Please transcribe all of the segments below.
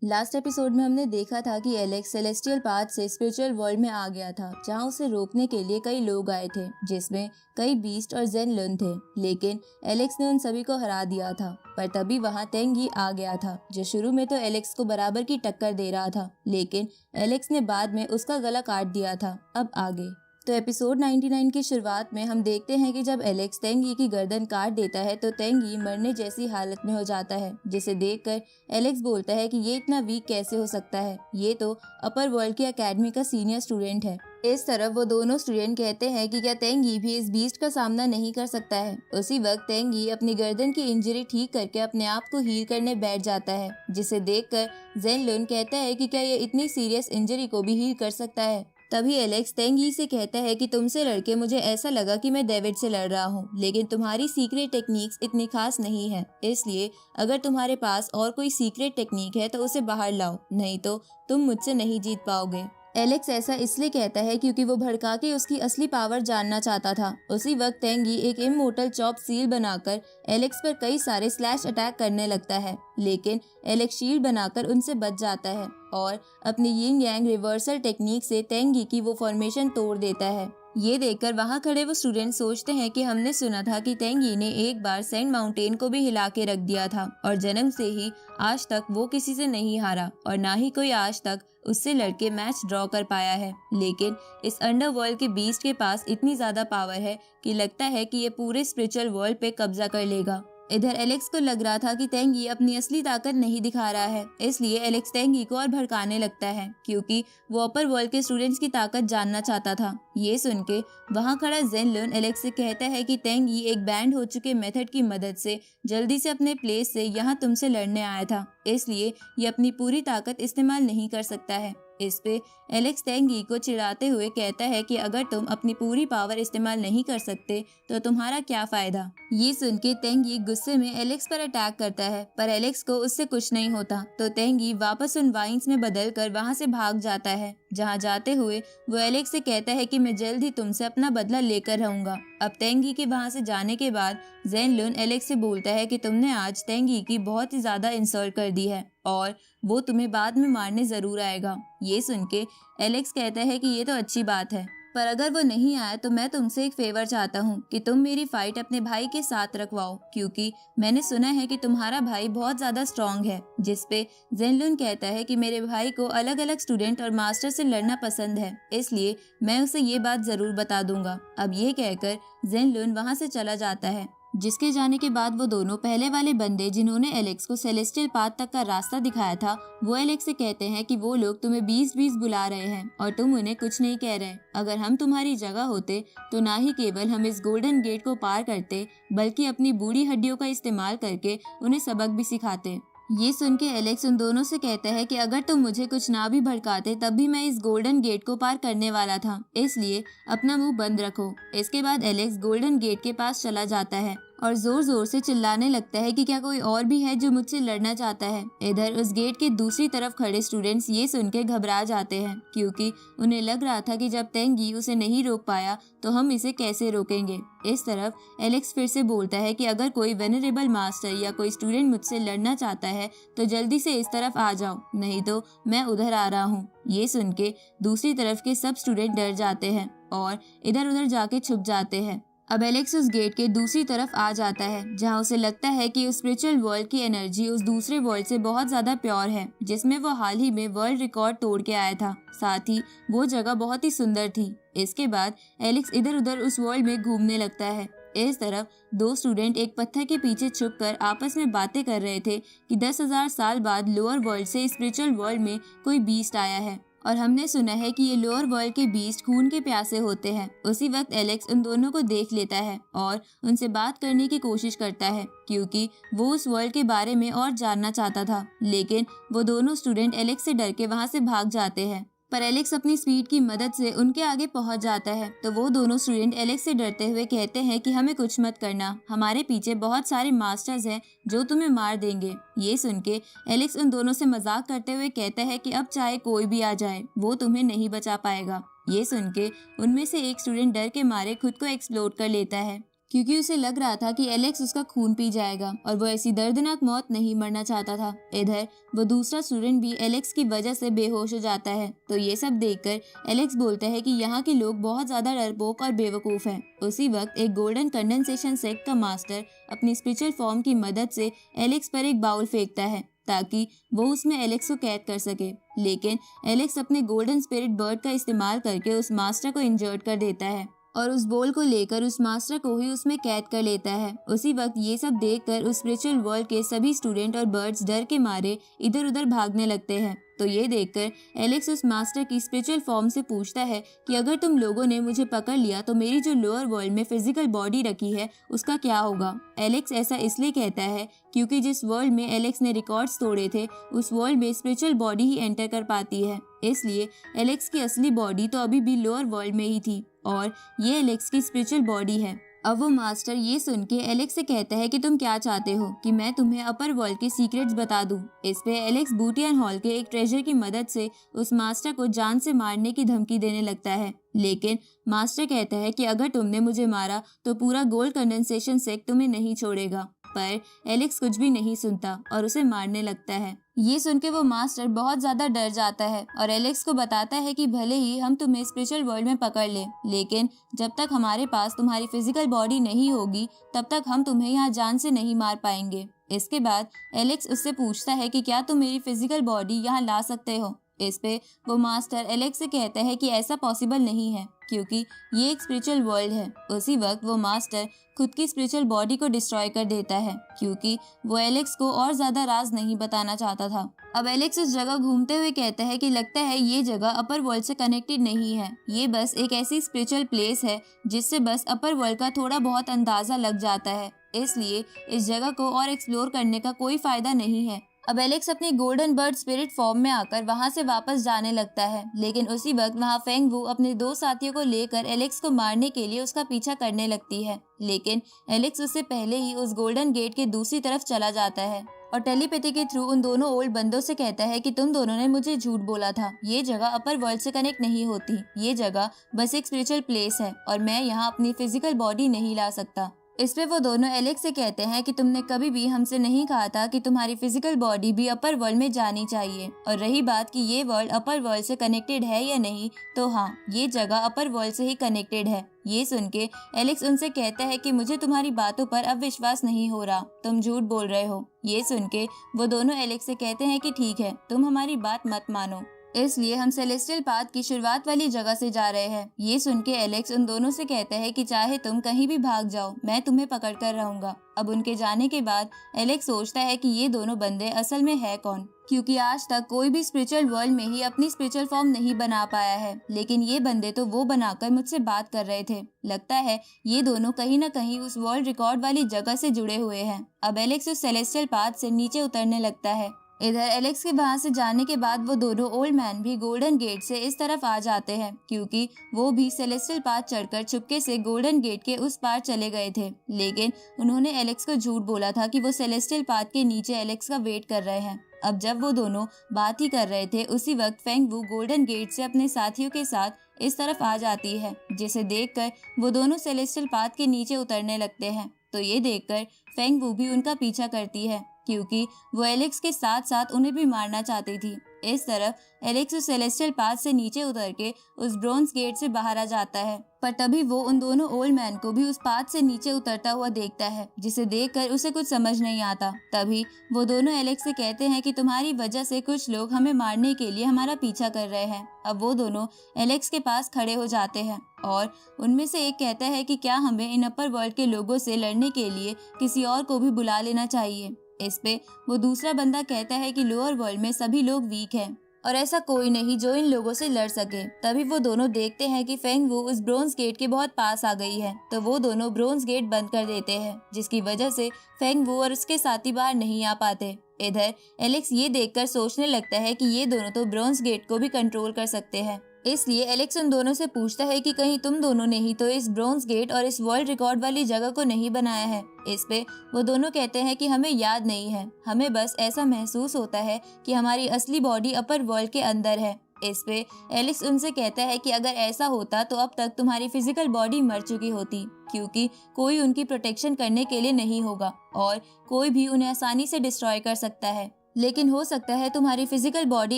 Last episode में हमने देखा था कि एलेक्स सेलेस्टियल पाथ से स्पिरिचुअल वर्ल्ड में आ गया था, जहां उसे रोकने के लिए कई लोग आए थे, जिसमें कई बीस्ट और जेन लुन थे। लेकिन एलेक्स ने उन सभी को हरा दिया था। पर तभी वहां तेंग यी आ गया था, जो शुरू में तो एलेक्स को बराबर की टक्कर दे रहा था, लेकिन एलेक्स ने बाद में उसका गला काट दिया था। अब आगे तो एपिसोड 99 की शुरुआत में हम देखते हैं कि जब एलेक्स तेंग यी की गर्दन काट देता है तो तेंग यी मरने जैसी हालत में हो जाता है, जिसे देखकर एलेक्स बोलता है कि ये इतना वीक कैसे हो सकता है, ये तो अपर वर्ल्ड की एकेडमी का सीनियर स्टूडेंट है। इस तरफ वो दोनों स्टूडेंट कहते हैं कि क्या तेंग यी भी इस बीस्ट का सामना नहीं कर सकता है। उसी वक्त तेंग यी अपनी गर्दन की इंजरी ठीक करके अपने आप को हील करने बैठ जाता है, जिसे देखकर जेन लुन कहता है कि क्या ये इतनी सीरियस इंजरी को भी हील कर सकता है। तभी एलेक्स तेंग यी से कहता है कि तुमसे लड़के मुझे ऐसा लगा कि मैं डेविड से लड़ रहा हूँ, लेकिन तुम्हारी सीक्रेट टेक्निक्स इतनी खास नहीं है, इसलिए अगर तुम्हारे पास और कोई सीक्रेट टेक्निक है तो उसे बाहर लाओ, नहीं तो तुम मुझसे नहीं जीत पाओगे। एलेक्स ऐसा इसलिए कहता है क्योंकि वो भड़का के उसकी असली पावर जानना चाहता था। उसी वक्त तेंग यी एक इमोर्टल चॉप सील बनाकर एलेक्स पर कई सारे स्लैश अटैक करने लगता है, लेकिन एलेक्स शील्ड बनाकर उनसे बच जाता है और अपनी यिंग यांग रिवर्सल टेक्निक से तेंग यी की वो फॉर्मेशन तोड़ देता है। ये देखकर वहाँ खड़े वो स्टूडेंट सोचते हैं कि हमने सुना था कि तेंग यी ने एक बार सेंड माउंटेन को भी हिला के रख दिया था और जन्म से ही आज तक वो किसी से नहीं हारा और ना ही कोई आज तक उससे लड़के मैच ड्रॉ कर पाया है। लेकिन इस अंडरवर्ल्ड के बीस्ट के पास इतनी ज्यादा पावर है कि लगता है कि ये पूरे स्पिरिचुअल वर्ल्ड पे कब्जा कर लेगा। इधर एलेक्स को लग रहा था कि तेंग यी अपनी असली ताकत नहीं दिखा रहा है, इसलिए एलेक्स तेंग यी को और भड़काने लगता है क्योंकि वो अपर वर्ल्ड के स्टूडेंट्स की ताकत जानना चाहता था। ये सुन के वहाँ खड़ा जेन लुन एलेक्स से कहता है कि तेंग यी एक बैंड हो चुके मेथड की मदद से जल्दी से अपने प्लेस से यहाँ तुमसे लड़ने आया था, इसलिए ये अपनी पूरी ताकत इस्तेमाल नहीं कर सकता है। इस पे एलेक्स तेंग यी को चिढ़ाते हुए कहता है कि अगर तुम अपनी पूरी पावर इस्तेमाल नहीं कर सकते तो तुम्हारा क्या फायदा। ये सुन के तेंग यी गुस्से में एलेक्स पर अटैक करता है, पर एलेक्स को उससे कुछ नहीं होता, तो तेंग यी वापस उन वाइन्स में बदल कर वहाँ से भाग जाता है। जहाँ जाते हुए वो एलेक्स से कहता है कि मैं जल्द ही तुमसे अपना बदला लेकर रहूंगा। अब तेंग यी के वहाँ से जाने के बाद जेन लुन एलेक्स से बोलता है कि तुमने आज तेंग यी की बहुत ही ज्यादा इंसल्ट कर दी है और वो तुम्हें बाद में मारने जरूर आएगा। ये सुन के एलेक्स कहता है कि ये तो अच्छी बात है, पर अगर वो नहीं आया तो मैं तुमसे एक फेवर चाहता हूँ कि तुम मेरी फाइट अपने भाई के साथ रखवाओ, क्योंकि मैंने सुना है कि तुम्हारा भाई बहुत ज्यादा स्ट्रांग है। जिसपे जेन लुन कहता है कि मेरे भाई को अलग अलग स्टूडेंट और मास्टर से लड़ना पसंद है, इसलिए मैं उसे ये बात जरूर बता दूंगा। अब ये कहकर जेन लुन वहाँ से चला जाता है, जिसके जाने के बाद वो दोनों पहले वाले बंदे जिन्होंने एलेक्स को सेलेस्टियल पाथ तक का रास्ता दिखाया था, वो एलेक्स से कहते हैं कि वो लोग तुम्हें 20-20 बुला रहे हैं और तुम उन्हें कुछ नहीं कह रहे। अगर हम तुम्हारी जगह होते तो ना ही केवल हम इस गोल्डन गेट को पार करते, बल्कि अपनी बूढ़ी हड्डियों का इस्तेमाल करके उन्हें सबक भी सिखाते। ये सुन के एलेक्स उन दोनों से कहता है कि अगर तुम मुझे कुछ ना भी भड़काते तब भी मैं इस गोल्डन गेट को पार करने वाला था, इसलिए अपना मुंह बंद रखो। इसके बाद एलेक्स गोल्डन गेट के पास चला जाता है और जोर जोर से चिल्लाने लगता है कि क्या कोई और भी है जो मुझसे लड़ना चाहता है। इधर उस गेट के दूसरी तरफ खड़े स्टूडेंट्स ये सुन के घबरा जाते हैं, क्योंकि उन्हें लग रहा था कि जब तेंग यी उसे नहीं रोक पाया तो हम इसे कैसे रोकेंगे। इस तरफ एलेक्स फिर से बोलता है कि अगर कोई वेनरेबल मास्टर या कोई स्टूडेंट मुझसे लड़ना चाहता है तो जल्दी से इस तरफ आ जाओ, नहीं तो मैं उधर आ रहा हूँ। ये सुन के दूसरी तरफ के सब स्टूडेंट डर जाते हैं और इधर उधर जाके छुप जाते हैं। अब एलेक्स उस गेट के दूसरी तरफ आ जाता है, जहां उसे लगता है कि उस स्पिरिचुअल वर्ल्ड की एनर्जी उस दूसरे वर्ल्ड से बहुत ज्यादा प्योर है, जिसमें वो हाल ही में वर्ल्ड रिकॉर्ड तोड़ के आया था। साथ ही वो जगह बहुत ही सुंदर थी। इसके बाद एलेक्स इधर उधर उस वर्ल्ड में घूमने लगता है। इस तरफ दो स्टूडेंट एक पत्थर के पीछे छुपकर आपस में बातें कर रहे थे कि 10,000 साल बाद लोअर वर्ल्ड से स्पिरिचुअल वर्ल्ड में कोई बीस्ट आया है और हमने सुना है कि ये लोअर वर्ल्ड के बीस्ट खून के प्यासे होते हैं। उसी वक्त एलेक्स उन दोनों को देख लेता है और उनसे बात करने की कोशिश करता है, क्योंकि वो उस वर्ल्ड के बारे में और जानना चाहता था, लेकिन वो दोनों स्टूडेंट एलेक्स से डर के वहाँ से भाग जाते हैं। पर एलेक्स अपनी स्पीड की मदद से उनके आगे पहुंच जाता है, तो वो दोनों स्टूडेंट एलेक्स से डरते हुए कहते हैं कि हमें कुछ मत करना, हमारे पीछे बहुत सारे मास्टर्स हैं जो तुम्हें मार देंगे। ये सुन के एलेक्स उन दोनों से मजाक करते हुए कहता है कि अब चाहे कोई भी आ जाए वो तुम्हें नहीं बचा पाएगा। ये सुन के उनमें से एक स्टूडेंट डर के मारे खुद को एक्सप्लोड कर लेता है। क्योंकि उसे लग रहा था कि एलेक्स उसका खून पी जाएगा और वो ऐसी दर्दनाक मौत नहीं मरना चाहता था। इधर वो दूसरा स्टूडेंट भी एलेक्स की वजह से बेहोश हो जाता है। तो ये सब देखकर एलेक्स बोलता है कि यहाँ के लोग बहुत ज्यादा डरपोक और बेवकूफ हैं। उसी वक्त एक गोल्डन कंडेंसेशन सेक्ट का मास्टर अपनी स्पिरिचुअल फॉर्म की मदद से एलेक्स पर एक बाउल फेंकता है ताकि वो उसमें एलेक्स को कैद कर सके। लेकिन एलेक्स अपने गोल्डन स्पिरिट बर्ड का इस्तेमाल करके उस मास्टर को इंजर्ट कर देता है और उस बोल को लेकर उस मास्टर को ही उसमें कैद कर लेता है। उसी वक्त ये सब देखकर उस स्पिरिचुअल वर्ल्ड के सभी स्टूडेंट और बर्ड्स डर के मारे इधर उधर भागने लगते हैं। तो ये देखकर एलेक्स उस मास्टर की स्पिरिचुअल फॉर्म से पूछता है कि अगर तुम लोगों ने मुझे पकड़ लिया तो मेरी जो लोअर वर्ल्ड में फिजिकल बॉडी रखी है उसका क्या होगा। एलेक्स ऐसा इसलिए कहता है क्योंकि जिस वर्ल्ड में एलेक्स ने रिकॉर्ड्स तोड़े थे उस वर्ल्ड में स्पिरिचुअल बॉडी ही एंटर कर पाती है। इसलिए एलेक्स की असली बॉडी तो अभी भी लोअर वर्ल्ड में ही थी और ये एलेक्स की स्पिरिचुअल बॉडी है। अब वो मास्टर ये सुन के एलेक्स से कहता है कि तुम क्या चाहते हो कि मैं तुम्हें अपर वर्ल्ड के सीक्रेट्स बता दूं। इस पे एलेक्स बूटियन हॉल के एक ट्रेजर की मदद से उस मास्टर को जान से मारने की धमकी देने लगता है। लेकिन मास्टर कहता है कि अगर तुमने मुझे मारा तो पूरा गोल्ड कंडेंसेशन सेक्ट तुम्हें नहीं छोड़ेगा। पर एलेक्स कुछ भी नहीं सुनता और उसे मारने लगता है। ये सुन के वो मास्टर बहुत ज्यादा डर जाता है और एलेक्स को बताता है कि भले ही हम तुम्हें स्पिरिचुअल वर्ल्ड में पकड़ ले, लेकिन जब तक हमारे पास तुम्हारी फिजिकल बॉडी नहीं होगी तब तक हम तुम्हें यहाँ जान से नहीं मार पाएंगे। इसके बाद एलेक्स उससे पूछता है कि क्या तुम मेरी फिजिकल बॉडी यहाँ ला सकते हो। इस पे वो मास्टर एलेक्स से कहता है कि ऐसा पॉसिबल नहीं है क्योंकि ये एक स्पिरिचुअल वर्ल्ड है। उसी वक्त वो मास्टर खुद की स्पिरिचुअल बॉडी को डिस्ट्रॉय कर देता है क्योंकि वो एलेक्स को और ज्यादा राज नहीं बताना चाहता था। अब एलेक्स उस जगह घूमते हुए कहता है कि लगता है ये जगह अपर वर्ल्ड से कनेक्टेड नहीं है, ये बस एक ऐसी स्पिरिचुअल प्लेस है जिससे बस अपर वर्ल्ड का थोड़ा बहुत अंदाजा लग जाता है, इसलिए इस जगह को और एक्सप्लोर करने का कोई फायदा नहीं है। अब एलेक्स अपनी गोल्डन बर्ड स्पिरिट फॉर्म में आकर वहां से वापस जाने लगता है, लेकिन उसी वक्त वहां फेंग वू अपने दो साथियों को लेकर एलेक्स को मारने के लिए उसका पीछा करने लगती है। लेकिन एलेक्स उससे पहले ही उस गोल्डन गेट के दूसरी तरफ चला जाता है और टेलीपैथी के थ्रू उन दोनों ओल्ड बंदों से कहता है कि तुम दोनों ने मुझे झूठ बोला था, ये जगह अपर वर्ल्ड से कनेक्ट नहीं होती, ये जगह बस एक स्पिरिचुअल प्लेस है और मैं यहाँ अपनी फिजिकल बॉडी नहीं ला सकता। इस पे वो दोनों एलेक्स से कहते हैं कि तुमने कभी भी हमसे नहीं कहा था कि तुम्हारी फिजिकल बॉडी भी अपर वर्ल्ड में जानी चाहिए, और रही बात कि ये वर्ल्ड अपर वर्ल्ड से कनेक्टेड है या नहीं, तो हाँ, ये जगह अपर वर्ल्ड से ही कनेक्टेड है। ये सुन के एलेक्स उनसे कहता है कि मुझे तुम्हारी बातों पर अब विश्वास नहीं हो रहा, तुम झूठ बोल रहे हो। ये सुन के वो दोनों एलेक्स से कहते हैं कि ठीक है, तुम हमारी बात मत मानो, इसलिए हम सेलेस्टियल पाथ की शुरुआत वाली जगह से जा रहे हैं। ये सुन के एलेक्स उन दोनों से कहता है कि चाहे तुम कहीं भी भाग जाओ, मैं तुम्हें पकड़ कर रहूंगा। अब उनके जाने के बाद एलेक्स सोचता है कि ये दोनों बंदे असल में है कौन, क्योंकि आज तक कोई भी स्पिरिचुअल वर्ल्ड में ही अपनी स्पिरिचुअल फॉर्म नहीं बना पाया है, लेकिन ये बंदे तो वो बनाकर मुझसे बात कर रहे थे। लगता है ये दोनों कहीं न कहीं उस वर्ल्ड रिकॉर्ड वाली जगह से जुड़े हुए हैं। अब एलेक्स उस सेलेस्टियल पाथ से नीचे उतरने लगता है। इधर एलेक्स के वहां से जाने के बाद वो दोनों ओल्ड मैन भी गोल्डन गेट से इस तरफ आ जाते हैं, क्योंकि वो भी सेलेस्टियल पाथ चढ़कर चुपके से गोल्डन गेट के उस पार चले गए थे। लेकिन उन्होंने एलेक्स को झूठ बोला था कि वो सेलेस्टियल पाथ के नीचे एलेक्स का वेट कर रहे हैं। अब जब वो दोनों बात ही कर रहे थे, उसी वक्त फेंग वू गोल्डन गेट से अपने साथियों के साथ इस तरफ आ जाती है, जिसे देखकर वो दोनों सेलेस्टियल पाथ के नीचे उतरने लगते हैं। तो ये देखकर फेंग वू भी उनका पीछा करती है, क्योंकि वो एलेक्स के साथ साथ उन्हें भी मारना चाहती थी। इस तरफ एलेक्स उस सेलेस्टियल पाथ से नीचे उतर के उस ब्रोंज गेट से बाहर आ जाता है, पर तभी वो उन दोनों ओल्ड मैन को भी उस पाथ से नीचे उतरता हुआ देखता है, जिसे देखकर उसे कुछ समझ नहीं आता। तभी वो दोनों एलेक्स से कहते हैं कि तुम्हारी वजह से कुछ लोग हमें मारने के लिए हमारा पीछा कर रहे हैं। अब वो दोनों एलेक्स के पास खड़े हो जाते हैं और उनमें से एक कहता है कि क्या हमें इन अपर वर्ल्ड के लोगों से लड़ने के लिए किसी और को भी बुला लेना चाहिए। इस पे वो दूसरा बंदा कहता है कि लोअर वर्ल्ड में सभी लोग वीक हैं और ऐसा कोई नहीं जो इन लोगों से लड़ सके। तभी वो दोनों देखते हैं कि फेंग वू उस ब्रोंज गेट के बहुत पास आ गई है, तो वो दोनों ब्रोंज गेट बंद कर देते हैं, जिसकी वजह से फेंग वू और उसके साथी बाहर नहीं आ पाते। इधर एलेक्स ये देखकर सोचने लगता है कि ये दोनों तो ब्रोंज गेट को भी कंट्रोल कर सकते हैं, इसलिए एलेक्स उन दोनों से पूछता है कि कहीं तुम दोनों ने ही तो इस ब्रोंज गेट और इस वर्ल्ड रिकॉर्ड वाली जगह को नहीं बनाया है। इस पे वो दोनों कहते हैं कि हमें याद नहीं है, हमें बस ऐसा महसूस होता है कि हमारी असली बॉडी अपर वर्ल्ड के अंदर है। इस पे एलेक्स उनसे कहता है कि अगर ऐसा होता तो अब तक तुम्हारी फिजिकल बॉडी मर चुकी होती, क्योंकि कोई उनकी प्रोटेक्शन करने के लिए नहीं होगा और कोई भी उन्हें आसानी से डिस्ट्रॉय कर सकता है। लेकिन हो सकता है तुम्हारी फिजिकल बॉडी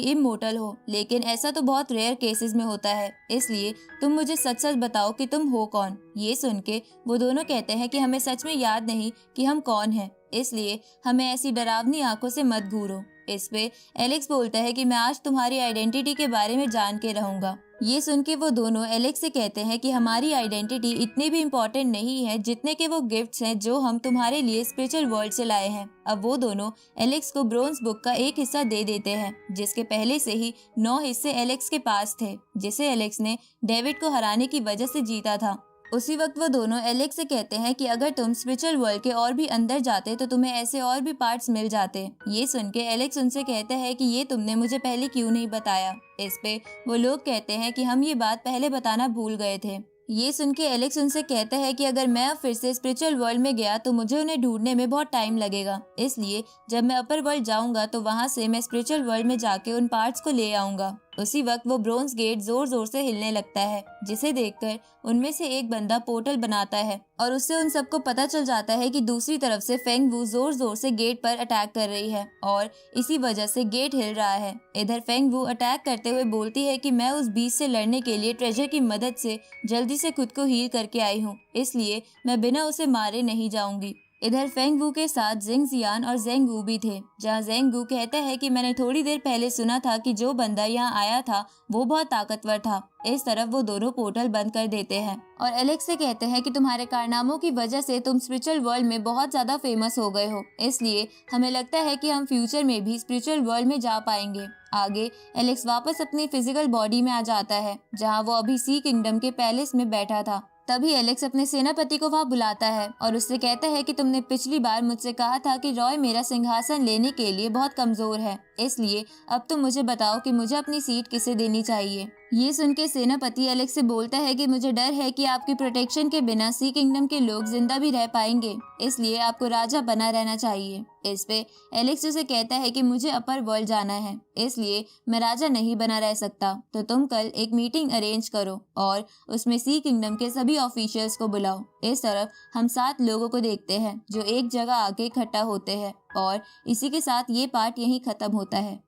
इमोर्टल हो, लेकिन ऐसा तो बहुत रेयर केसेस में होता है, इसलिए तुम मुझे सच सच बताओ कि तुम हो कौन। ये सुन के वो दोनों कहते हैं कि हमें सच में याद नहीं कि हम कौन हैं, इसलिए हमें ऐसी डरावनी आंखों से मत घूरो। इस पे एलेक्स बोलता है कि मैं आज तुम्हारी आइडेंटिटी के बारे में जान के रहूंगा। ये सुन के वो दोनों एलेक्स से कहते हैं कि हमारी आइडेंटिटी इतनी भी इम्पोर्टेंट नहीं है जितने के वो गिफ्ट्स हैं जो हम तुम्हारे लिए स्पिरिचुअल वर्ल्ड से लाए हैं। अब वो दोनों एलेक्स को ब्रोंज बुक का एक हिस्सा दे देते हैं, जिसके पहले से ही 9 हिस्से एलेक्स के पास थे, जिसे एलेक्स ने डेविड को हराने की वजह से जीता था। उसी वक्त वो दोनों एलेक्स से कहते हैं कि अगर तुम स्पिरिचुअल वर्ल्ड के और भी अंदर जाते तो तुम्हें ऐसे और भी पार्ट्स मिल जाते। ये सुन के एलेक्स उनसे कहता है कि ये तुमने मुझे पहले क्यों नहीं बताया। इस पे वो लोग कहते हैं कि हम ये बात पहले बताना भूल गए थे। ये सुन के एलेक्स उनसे कहता है कि अगर मैं अब फिर से स्पिरिचुअल वर्ल्ड में गया तो मुझे उन्हें ढूंढने में बहुत टाइम लगेगा, इसलिए जब मैं अपर वर्ल्ड जाऊंगा तो वहां से मैं स्पिरिचुअल वर्ल्ड में जाके उन पार्ट्स को ले आऊंगा। उसी वक्त वो ब्रोंज गेट जोर जोर से हिलने लगता है, जिसे देखकर उनमें से एक बंदा पोर्टल बनाता है और उससे उन सबको पता चल जाता है कि दूसरी तरफ से फेंग वू जोर जोर से गेट पर अटैक कर रही है और इसी वजह से गेट हिल रहा है। इधर फेंग वू अटैक करते हुए बोलती है कि मैं उस बीस्ट से लड़ने के लिए ट्रेजर की मदद से जल्दी से खुद को हील करके आई हूँ, इसलिए मैं बिना उसे मारे नहीं जाऊंगी। इधर फेंग वू के साथ जिंग जियान और जेंग वू भी थे, जहाँ जेंग वू कहता है कि मैंने थोड़ी देर पहले सुना था कि जो बंदा यहाँ आया था वो बहुत ताकतवर था। इस तरफ वो दोनों पोर्टल बंद कर देते हैं और एलेक्स से कहते हैं कि तुम्हारे कारनामों की वजह से तुम स्पिरिचुअल वर्ल्ड में बहुत ज्यादा फेमस हो गए हो, इसलिए हमें लगता है कि हम फ्यूचर में भी स्पिरिचुअल वर्ल्ड में जा पाएंगे। आगे एलेक्स वापस अपनी फिजिकल बॉडी में आ जाता है, जहाँ वो अभी सी किंगडम के पैलेस में बैठा था। तभी एलेक्स अपने सेनापति को वहाँ बुलाता है और उससे कहता है कि तुमने पिछली बार मुझसे कहा था कि रॉय मेरा सिंहासन लेने के लिए बहुत कमजोर है, इसलिए अब तुम मुझे बताओ कि मुझे अपनी सीट किसे देनी चाहिए। ये सुन के सेनापति एलेक्स से बोलता है कि मुझे डर है कि आपकी प्रोटेक्शन के बिना सी किंगडम के लोग जिंदा भी रह पाएंगे, इसलिए आपको राजा बना रहना चाहिए। इस पे एलेक्स उसे कहता है कि मुझे अपर वर्ल्ड जाना है, इसलिए मैं राजा नहीं बना रह सकता, तो तुम कल एक मीटिंग अरेंज करो और उसमें सी किंगडम के सभी ऑफिशियल्स को बुलाओ। इस तरफ हम 7 लोगों को देखते हैं जो एक जगह आके इकट्ठा होते हैं और इसी के साथ ये पार्ट यहीं खत्म होता है।